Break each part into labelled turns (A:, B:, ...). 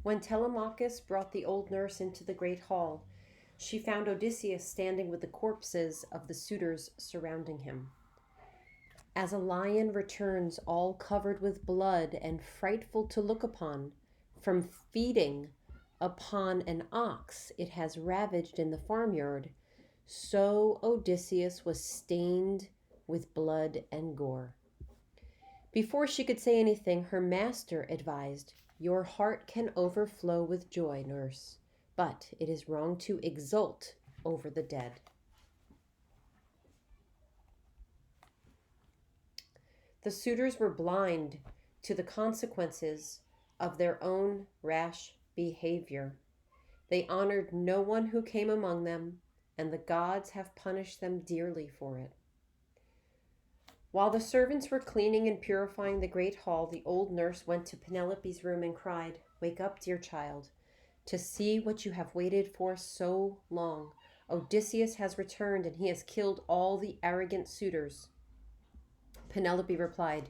A: When Telemachus brought the old nurse into the great hall, she found Odysseus standing with the corpses of the suitors surrounding him. As a lion returns all covered with blood and frightful to look upon, from feeding upon an ox it has ravaged in the farmyard, so Odysseus was stained with blood and gore. Before she could say anything, her master advised, "Your heart can overflow with joy, nurse, but it is wrong to exult over the dead." The suitors were blind to the consequences of their own rash behavior. They honored no one who came among them, and the gods have punished them dearly for it. While the servants were cleaning and purifying the great hall, the old nurse went to Penelope's room and cried, "Wake up, dear child, to see what you have waited for so long. Odysseus has returned, and he has killed all the arrogant suitors." Penelope replied,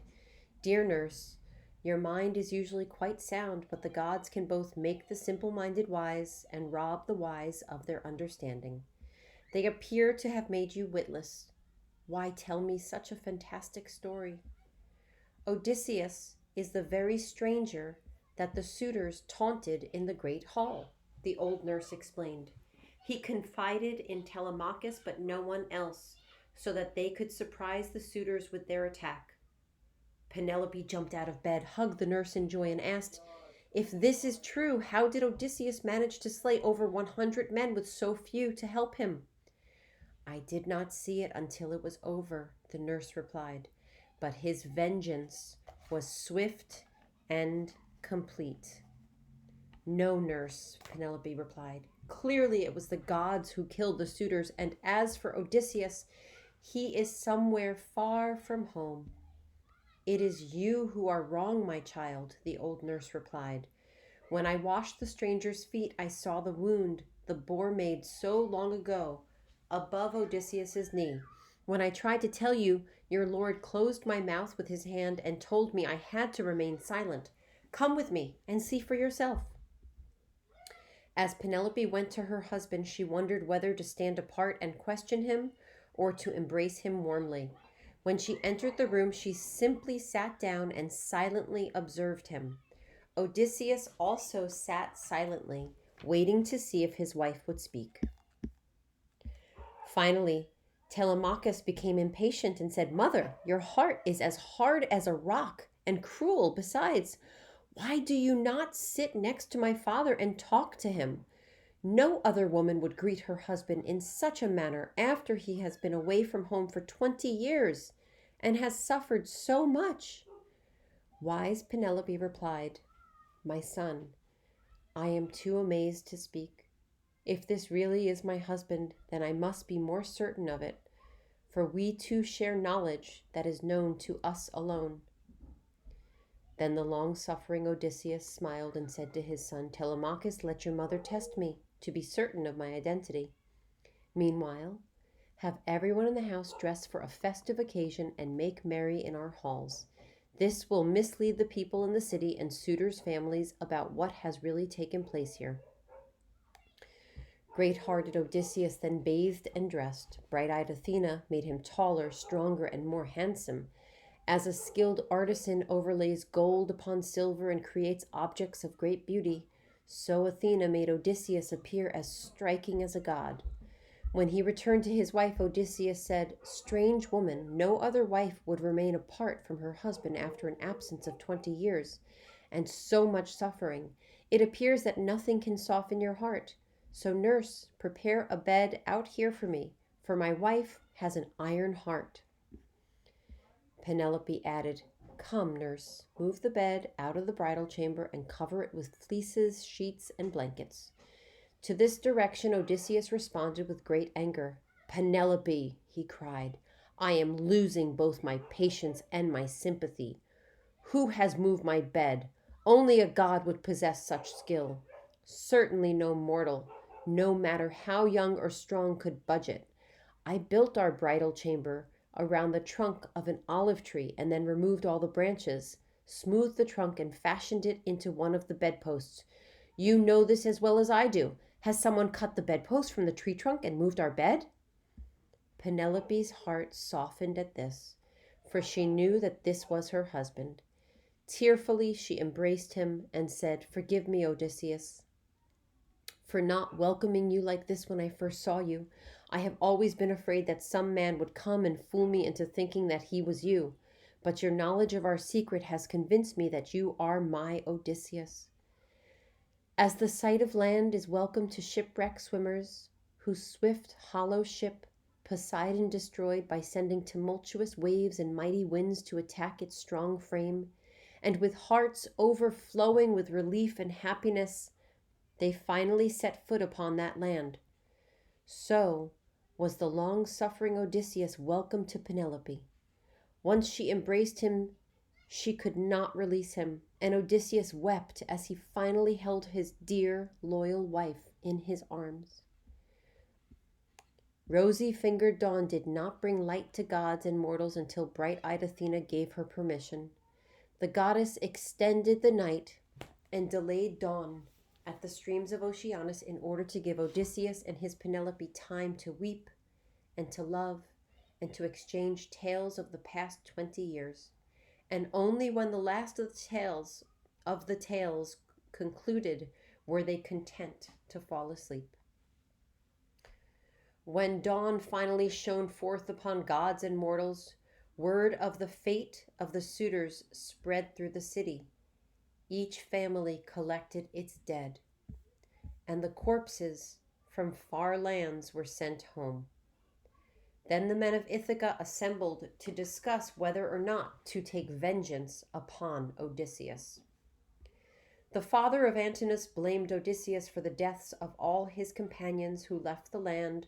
A: "Dear nurse, your mind is usually quite sound, but the gods can both make the simple-minded wise and rob the wise of their understanding. They appear to have made you witless. Why tell me such a fantastic story? Odysseus is the very stranger that the suitors taunted in the great hall," the old nurse explained. "He confided in Telemachus, but no one else, so that they could surprise the suitors with their attack." Penelope jumped out of bed, hugged the nurse in joy, and asked, "If this is true, how did Odysseus manage to slay over 100 men with so few to help him?" "I did not see it until it was over," the nurse replied, "but his vengeance was swift and complete." "No, nurse," Penelope replied. "Clearly it was the gods who killed the suitors, and as for Odysseus, he is somewhere far from home." "It is you who are wrong, my child," the old nurse replied. "When I washed the stranger's feet, I saw the wound the boar made so long ago above Odysseus's knee. When I tried to tell you, your lord closed my mouth with his hand and told me I had to remain silent. Come with me and see for yourself." As Penelope went to her husband, she wondered whether to stand apart and question him or to embrace him warmly. When she entered the room, she simply sat down and silently observed him. Odysseus also sat silently, waiting to see if his wife would speak. Finally, Telemachus became impatient and said, "Mother, your heart is as hard as a rock and cruel. Besides, why do you not sit next to my father and talk to him? No other woman would greet her husband in such a manner after he has been away from home for 20 years and has suffered so much." Wise Penelope replied, "My son, I am too amazed to speak. If this really is my husband, then I must be more certain of it, for we two share knowledge that is known to us alone." Then the long-suffering Odysseus smiled and said to his son, "Telemachus, let your mother test me to be certain of my identity. Meanwhile, have everyone in the house dress for a festive occasion and make merry in our halls. This will mislead the people in the city and suitors' families about what has really taken place here." Great-hearted Odysseus then bathed and dressed. Bright-eyed Athena made him taller, stronger, and more handsome. As a skilled artisan overlays gold upon silver and creates objects of great beauty, so Athena made Odysseus appear as striking as a god. When he returned to his wife, Odysseus said, "Strange woman, no other wife would remain apart from her husband after an absence of 20 years, and so much suffering. It appears that nothing can soften your heart. So nurse, prepare a bed out here for me, for my wife has an iron heart." Penelope added, "Come, nurse, move the bed out of the bridal chamber and cover it with fleeces, sheets, and blankets." To this direction Odysseus responded with great anger. "Penelope," he cried, "I am losing both my patience and my sympathy. Who has moved my bed? Only a god would possess such skill. Certainly no mortal, no matter how young or strong, could budge it. I built our bridal chamber around the trunk of an olive tree and then removed all the branches, smoothed the trunk, and fashioned it into one of the bedposts. You know this as well as I do. Has someone cut the bedpost from the tree trunk and moved our bed?" Penelope's heart softened at this, for she knew that this was her husband. Tearfully she embraced him and said, "Forgive me, Odysseus, for not welcoming you like this when I first saw you. I have always been afraid that some man would come and fool me into thinking that he was you. But your knowledge of our secret has convinced me that you are my Odysseus. As the sight of land is welcome to shipwrecked swimmers, whose swift, hollow ship Poseidon destroyed by sending tumultuous waves and mighty winds to attack its strong frame, and with hearts overflowing with relief and happiness, they finally set foot upon that land. So was the long-suffering Odysseus welcome to Penelope. Once she embraced him, she could not release him, and Odysseus wept as he finally held his dear, loyal wife in his arms. Rosy-fingered Dawn did not bring light to gods and mortals until bright-eyed Athena gave her permission. The goddess extended the night and delayed dawn at the streams of Oceanus in order to give Odysseus and his Penelope time to weep and to love and to exchange tales of the past 20 years. And only when the last of the tales concluded were they content to fall asleep. When dawn finally shone forth upon gods and mortals, word of the fate of the suitors spread through the city. Each family collected its dead, and the corpses from far lands were sent home. Then the men of Ithaca assembled to discuss whether or not to take vengeance upon Odysseus. The father of Antinous blamed Odysseus for the deaths of all his companions who left the land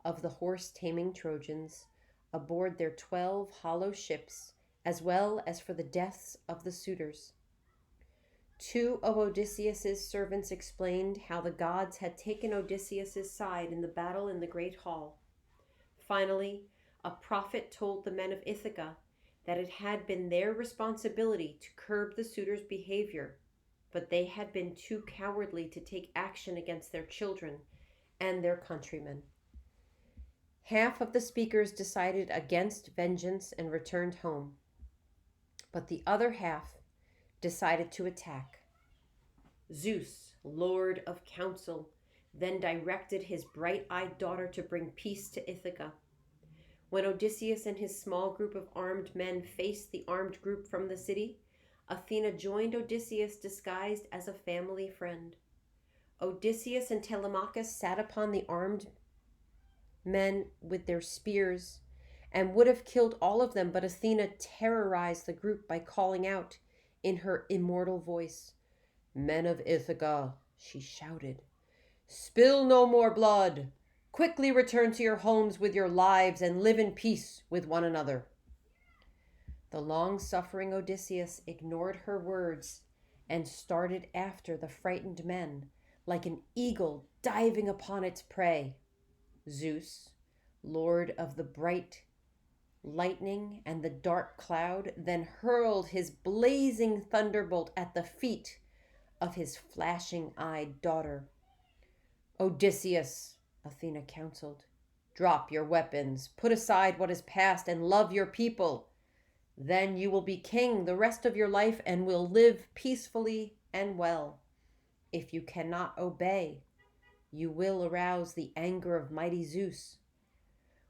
A: of the horse-taming Trojans aboard their 12 hollow ships, as well as for the deaths of the suitors. 2 of Odysseus's servants explained how the gods had taken Odysseus's side in the battle in the great hall. Finally, a prophet told the men of Ithaca that it had been their responsibility to curb the suitors' behavior, but they had been too cowardly to take action against their children and their countrymen. Half of the speakers decided against vengeance and returned home, but the other half decided to attack. Zeus, Lord of Counsel, then directed his bright-eyed daughter to bring peace to Ithaca. When Odysseus and his small group of armed men faced the armed group from the city, Athena joined Odysseus disguised as a family friend. Odysseus and Telemachus sat upon the armed men with their spears and would have killed all of them, but Athena terrorized the group by calling out in her immortal voice, "Men of Ithaca," she shouted, "spill no more blood. Quickly return to your homes with your lives and live in peace with one another." The long-suffering Odysseus ignored her words and started after the frightened men, like an eagle diving upon its prey. Zeus, lord of the bright lightning and the dark cloud, then hurled his blazing thunderbolt at the feet of his flashing-eyed daughter. "Odysseus," Athena counseled, "drop your weapons, put aside what is past, and love your people. Then you will be king the rest of your life and will live peacefully and well. If you cannot obey, you will arouse the anger of mighty Zeus."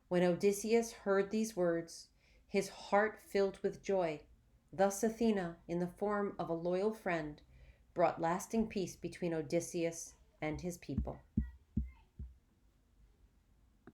A: When Odysseus heard these words, his heart filled with joy. Thus Athena, in the form of a loyal friend, brought lasting peace between Odysseus and his people.